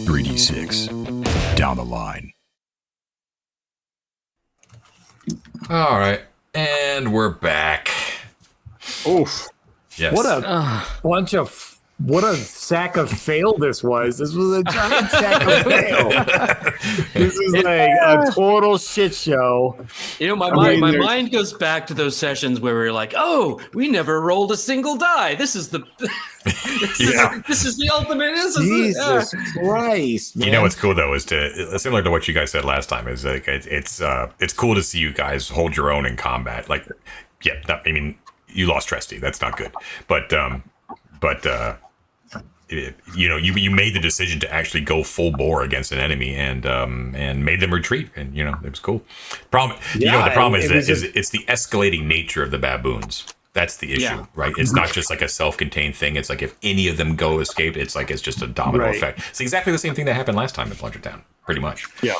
3d6 down the line. All right, and we're back. Oof. Yes. What a sack of fail this was. This was a giant sack of fail. This is like a total shit show. You know, my mind goes back to those sessions where we were like, "Oh, we never rolled a single die. This is the this is the ultimate." Jesus Christ! Man. You know what's cool though is similar to what you guys said last time is like it's cool to see you guys hold your own in combat. Like, I mean, you lost Tresty. That's not good, but you know, you made the decision to actually go full bore against an enemy and made them retreat, and you know it was cool. You know what the problem is it's the escalating nature of the baboons. That's the issue, right? It's not just like a self-contained thing. It's like if any of them go escape, it's like it's just a domino effect. It's exactly the same thing that happened last time in Plunger Town, pretty much. Yeah.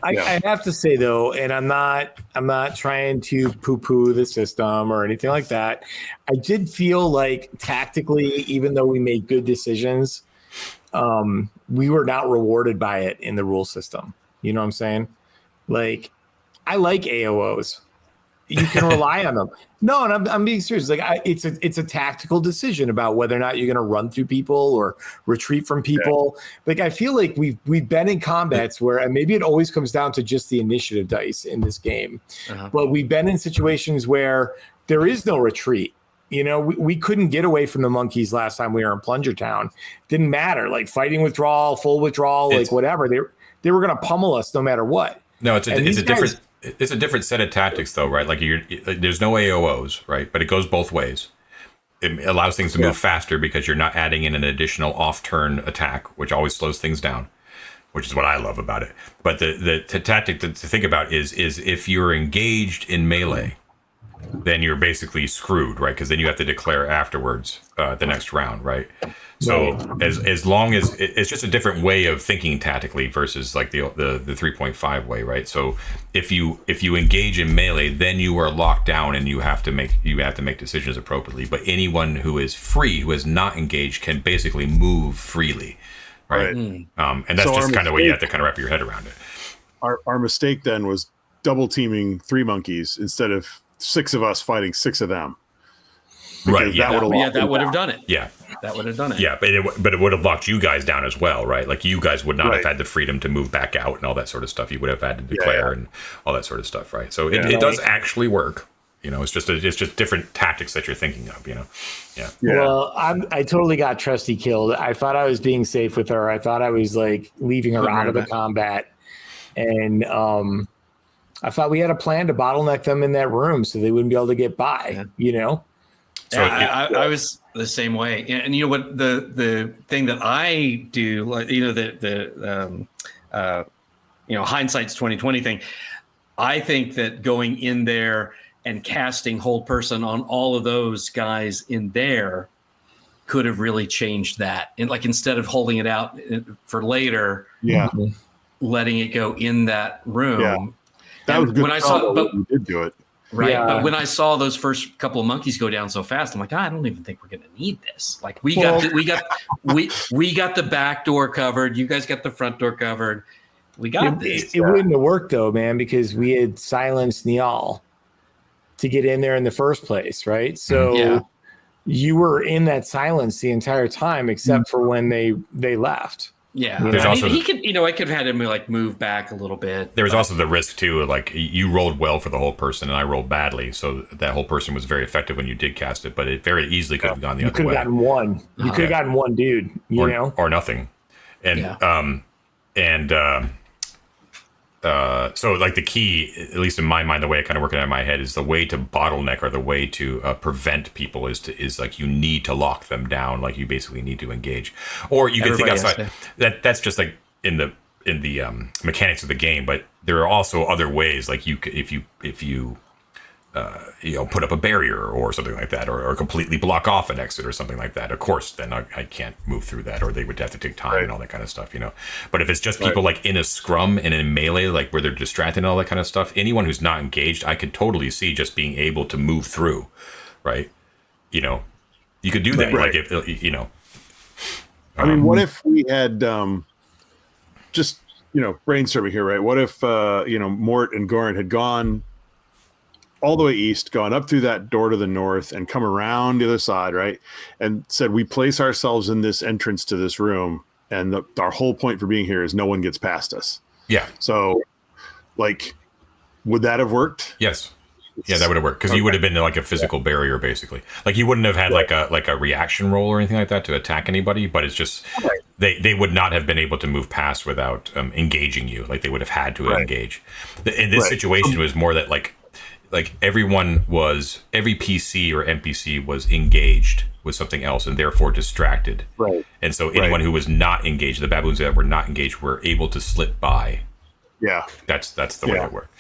I have to say though, and I'm not trying to poo-poo the system or anything like that. I did feel like tactically, even though we made good decisions, we were not rewarded by it in the rule system. You know what I'm saying? Like, I like AOOs. You can rely on them. No, and I'm being serious. Like, it's a tactical decision about whether or not you're going to run through people or retreat from people. Yeah. Like, I feel like we've been in combats where, and maybe it always comes down to just the initiative dice in this game, but we've been in situations where there is no retreat. You know, we couldn't get away from the monkeys last time we were in Plunger Town. Didn't matter. Like, fighting withdrawal, full withdrawal, like whatever. They were going to pummel us no matter what. No, it's a different set of tactics, though, right? Like there's no AOOs, right? But it goes both ways. It allows things to move faster because you're not adding in an additional off-turn attack, which always slows things down, which is what I love about it. But the tactic to think about is if you're engaged in melee, then you're basically screwed, right? Because then you have to declare afterwards the next round, right? So as long as it's just a different way of thinking tactically versus like the 3.5 way, right? So if you engage in melee, then you are locked down and you have to make decisions appropriately. But anyone who is free, who is not engaged, can basically move freely, right? And that's so just kind of what you have to kind of wrap your head around it. Our mistake then was double teaming 3 monkeys instead of 6 of us fighting 6 of them. Right. That would have done it. Yeah. That would have done it. Yeah, but it would have locked you guys down as well, right? Like you guys would not have had the freedom to move back out and all that sort of stuff. You would have had to declare and all that sort of stuff, right? So it does actually work. You know, it's just different tactics that you're thinking of. You know. Yeah. Well, I totally got Trusty killed. I thought I was being safe with her. I thought I was like leaving her out of the combat, and I thought we had a plan to bottleneck them in that room so they wouldn't be able to get by. Yeah. You know. So I was the same way, and you know what the thing that I do, like, you know, the hindsight's 20/20 thing. I think that going in there and casting hold person on all of those guys in there could have really changed that. And like instead of holding it out for later, letting it go in that room. Yeah. That was good. When I saw, but we did do it. Right. Yeah. But when I saw those first couple of monkeys go down so fast, I'm like, I don't even think we're going to need this. Like we got the back door covered. You guys got the front door covered. We got this. It wouldn't have worked though, man, because we had silenced Niall to get in there in the first place. Right. So you were in that silence the entire time, except for when they left. Yeah, he could. You know, I could have had him like move back a little bit. There was also the risk too. Like you rolled well for the whole person, and I rolled badly, so that whole person was very effective when you did cast it. But it very easily could have gone the other way. You could have gotten one. You could have gotten one dude. You know, or nothing. And so like the key, at least in my mind, the way I kind of work it out in my head is the way to bottleneck or the way to prevent people is like you need to lock them down. Like you basically need to engage, or you can think outside. That's just like in the mechanics of the game. But there are also other ways. Like if you put up a barrier or something like that, or completely block off an exit or something like that. Of course, then I can't move through that, or they would have to take time and all that kind of stuff, you know. But if it's just people like in a scrum and in melee, like where they're distracted and all that kind of stuff, anyone who's not engaged, I could totally see just being able to move through, right? You know, you could do that, like if you know. I mean, what if we had just brainstorming here, right? What if Mort and Goran had gone all the way east, gone up through that door to the north, and come around the other side, right? And said, we place ourselves in this entrance to this room, and our whole point for being here is no one gets past us. Yeah. So, like, would that have worked? Yes. Yeah, that would have worked because you would have been like a physical barrier, basically. Like you wouldn't have had like a reaction roll or anything like that to attack anybody, but it's just they would not have been able to move past without engaging you. Like they would have had to engage. In this situation, it was more that like every PC or NPC was engaged with something else and therefore distracted. Right. And so anyone who was not engaged, the baboons that were not engaged, were able to slip by. Yeah. That's the way it worked.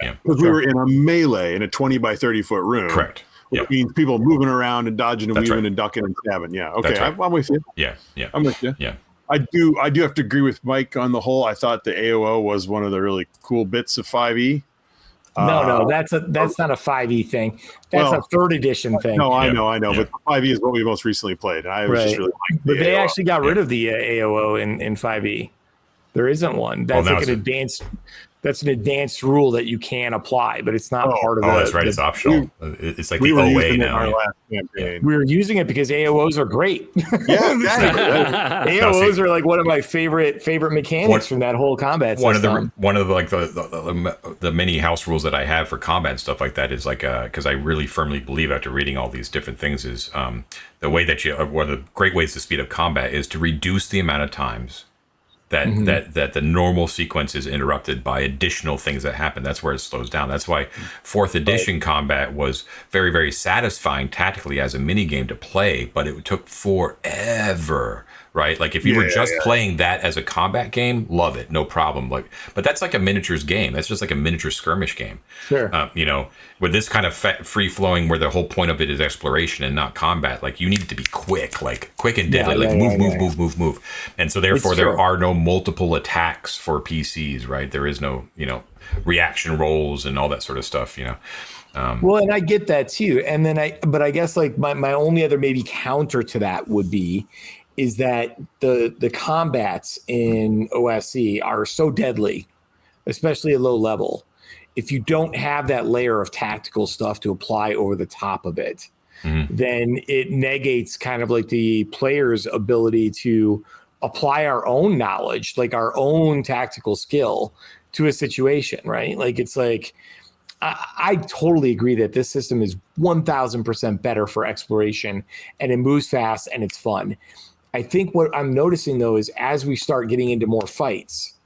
Yeah. Because we were in a melee in a 20 by 30 foot room. Correct. Which means people moving around and dodging and weaving and ducking and stabbing. Yeah. Okay. Right. I'm with you. Yeah. I'm with you. Yeah. I do have to agree with Mike on the whole. I thought the AOO was one of the really cool bits of 5e. No, that's not a 5e thing. That's a 3rd edition thing. No, I know. But 5e is what we most recently played. I was just really like but they AOO. actually got rid of the AOO in 5e. There isn't one. That's like an advanced. That's an advanced rule that you can apply, but it's not part of it. Oh, that's right. It's optional. It's like we the were OA using it in now. our last campaign. We were using it because AOOs are great. Yeah, exactly. AOOs are like one of my favorite mechanics from that whole combat system. One of the many house rules that I have for combat and stuff like that is like because I really firmly believe after reading all these different things is the way that one of the great ways to speed up combat is to reduce the amount of times that the normal sequence is interrupted by additional things that happen. That's where it slows down. That's why 4th edition combat was very, very satisfying tactically as a mini game to play, but it took forever. Right, like if you were just playing that as a combat game, love it, no problem. Like, but that's like a miniatures game. That's just like a miniature skirmish game. Sure. With this kind of free flowing, where the whole point of it is exploration and not combat. Like you need it to be quick and deadly. Move. And so therefore, there are no multiple attacks for PCs. Right, there is no reaction rolls and all that sort of stuff. Well, and I get that too. And then but I guess like my only other maybe counter to that would be is that the combats in OSE are so deadly, especially at low level. If you don't have that layer of tactical stuff to apply over the top of it, then it negates kind of like the player's ability to apply our own knowledge, like our own tactical skill to a situation, right? Like it's like, I totally agree that this system is 1000% better for exploration and it moves fast and it's fun. I think what I'm noticing though is as we start getting into more fights,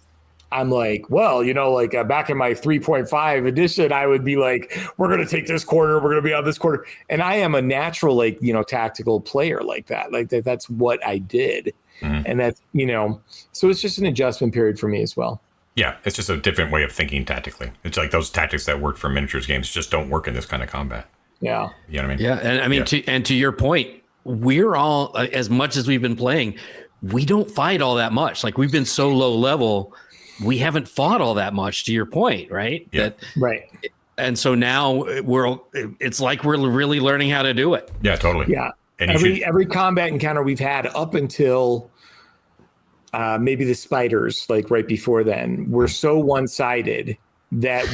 I'm like, well, back in my 3.5 edition, I would be like, we're going to take this corner. We're going to be on this corner. And I am a natural, tactical player like that. Like that's what I did. And that's, so it's just an adjustment period for me as well. Yeah, it's just a different way of thinking tactically. It's like those tactics that work for miniatures games just don't work in this kind of combat. Yeah. You know what I mean? Yeah. And I mean, to your point, we're all, as much as we've been playing, we don't fight all that much. Like we've been so low level, we haven't fought all that much, to your point, right? Yeah. Right. And so now it's like we're really learning how to do it. Yeah, totally. Yeah. And every combat encounter we've had up until maybe the spiders, like right before then, we're so one-sided that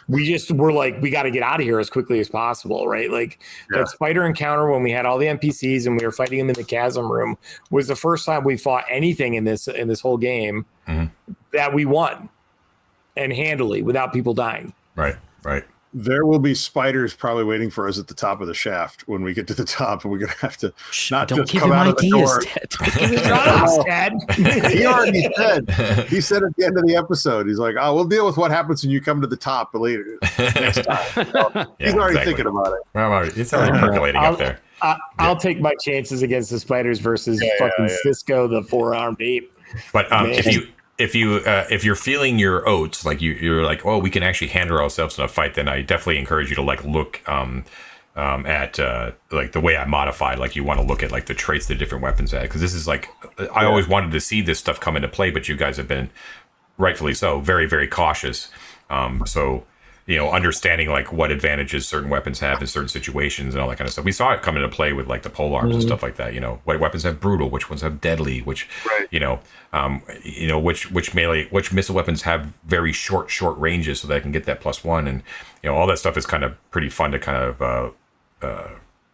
we're like, we got to get out of here as quickly as possible, right? Like that spider encounter when we had all the NPCs and we were fighting them in the chasm room was the first time we fought anything in this whole game that we won and handily without people dying. Right. There will be spiders probably waiting for us at the top of the shaft when we get to the top, and we're gonna have to not Don't just give come him out of the door. He already said. He said at the end of the episode, he's like, "Oh, we'll deal with what happens when you come to the top later next time." So he's already thinking about it. Well, it's already percolating up there. I'll take my chances against the spiders versus fucking Cisco, the 4-armed ape. But if you're feeling your oats, like you're like, oh, we can actually handle ourselves in a fight, then I definitely encourage you to like look at like the way I modified. Like you want to look at like the traits the different weapons at, because this is like I always wanted to see this stuff come into play, but you guys have been rightfully so very, very cautious. So understanding like what advantages certain weapons have in certain situations and all that kind of stuff. We saw it come into play with like the pole arms and stuff like that. What weapons have brutal, which ones have deadly, which which melee, which missile weapons have very short ranges so that I can get that +1, and all that stuff is kind of pretty fun to kind of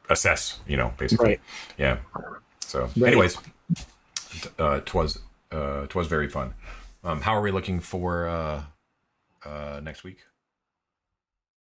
assess. Basically, Right. Yeah. So, Right. anyways, twas very fun. How are we looking for next week?